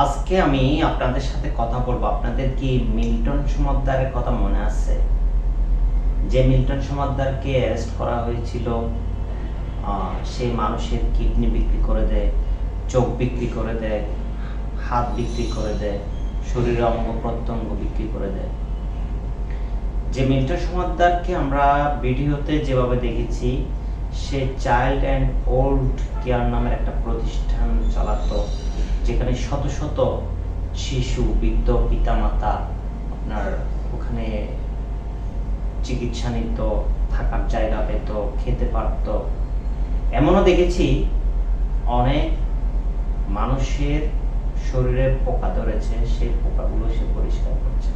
আজকে আমি আপনাদের সাথে কথা বলবো। আপনাদের কি মিল্টন সমাদ্দারের কথা মনে আছে? যে মিল্টন সমাদ্দারকে অ্যারেস্ট করা হয়েছিল, সে মানুষের কিডনি বিক্রি করে দেয়, চোখ বিক্রি করে দেয়, হাত বিক্রি করে দেয়, শরীরের অঙ্গ প্রত্যঙ্গ বিক্রি করে দেয়। যে মিল্টন সমাদ্দারকে আমরা ভিডিওতে যেভাবে দেখেছি, সে চাইল্ড অ্যান্ড ওল্ড কেয়ার নামের একটা প্রতিষ্ঠান চালাতো, যেখানে শত শত শিশু, বৃদ্ধ, পিতামাতা আপনার ওখানে চিকিৎসা নিত, থাকার জায়গা পেত, খেতে পারত। এমনও দেখেছি অনেক মানুষের শরীরে পোকা ধরেছে, সেই পোকাগুলো সে পরিষ্কার করছে।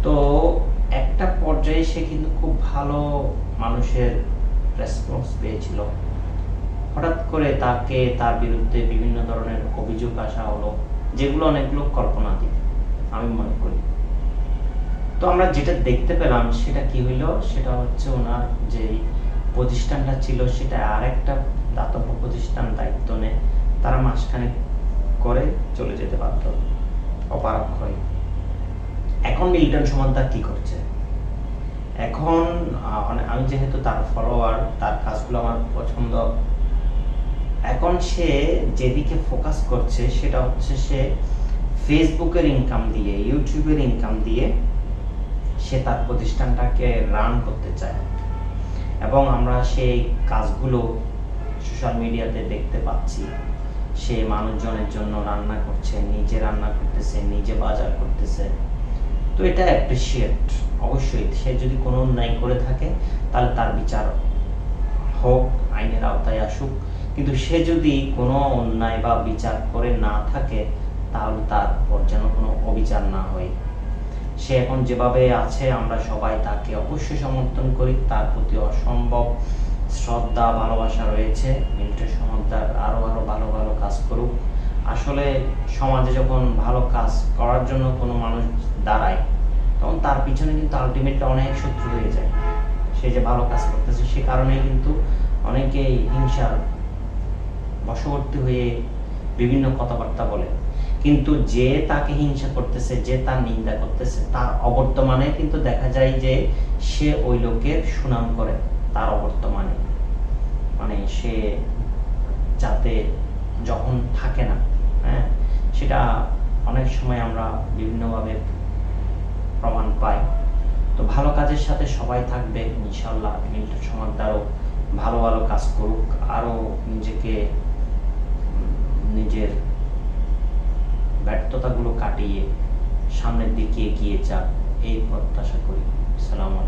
তো একটা পর্যায়ে সে কিন্তু খুব ভালো মানুষের রেসপন্স পেয়েছিল। হঠাৎ করে তার বিরুদ্ধে বিভিন্ন ধরনের অভিযোগ আসা হলো, যেগুলো অনেকগুলো কল্পনাতীত আমি মনে করি। তো আমরা যেটা দেখতে পেলাম সেটা কি হইলো, সেটা হচ্ছে ওনার যে প্রতিষ্ঠানটা ছিল সেটা আরেকটা দাতব্য প্রতিষ্ঠান দায়িত্ব নেয়, তারা মাসখানেক করে চলে যেতে বাধ্য, অপারগ হয়। এখন মিল্টন সমাদ্দার কি করছে? এখন আমি যেহেতু তার ফলোয়ার, তার কাজগুলো আমার পছন্দ, এখন সে যেদিকে ফোকাস করছে সেটা হচ্ছে সে ফেসবুকের ইনকাম দিয়ে, ইউটিউবের ইনকাম দিয়ে সে তার প্রতিষ্ঠানটাকে রান করতে চায়। এবং আমরা সেই কাজগুলো সোশ্যাল মিডিয়াতে দেখতে পাচ্ছি। সে মানুষজনের জন্য রান্না করছে, নিজে রান্না করতেছে, নিজে বাজার করতেছে। তো এটা অ্যাপ্রিসিয়েট। অবশ্যই সে যদি কোনো অন্যায় করে থাকে তাহলে তার বিচার হোক, আইনের আওতায় আসুক। কিন্তু সে যদি কোনো অন্যায় বা বিচার করে না থাকে তাহলে তার ওর যেন কোনো অবিচার না হয়। সে এখন যেভাবে আছে আমরা সবাই তাকে অবশ্যই সমর্থন করি। তার প্রতি অসম্ভব শ্রদ্ধা, ভালোবাসা রয়েছে। মিল্টন সমাদ্দার আরো ভালো ভালো কাজ করুক। আসলে সমাজে যখন ভালো কাজ করার জন্য কোনো মানুষ দাঁড়ায়, তখন তার পিছনে কিন্তু আলটিমেটলি অনেক শত্রু হয়ে যায়। সে যে ভালো কাজ করতেছে সে কারণেই কিন্তু অনেকেই হিংসার বশবর্তী হয়ে বিভিন্ন কথাবার্তা বলে। কিন্তু যে তাকে হিংসা করতেছে, যে তার নিন্দা করতেছে, তার অবর্তমানে কিন্তু দেখা যায় যে সে ওই লোকের সুনাম করে। তার অবর্তমানে মানে সে যাতে যখন থাকে না, হ্যাঁ, সেটা অনেক সময় আমরা বিভিন্নভাবে প্রমাণ পাই। তো ভালো কাজের সাথে সবাই থাকবে ইনশাআল্লাহ। মিল্টন সমাদ্দারও ভালো ভালো কাজ করুক, আরো নিজেকে নিজের ব্যর্থতাগুলো কাটিয়ে সামনের দিকে এগিয়ে যাক, এই প্রত্যাশা করি। আসসালামু আলাইকুম।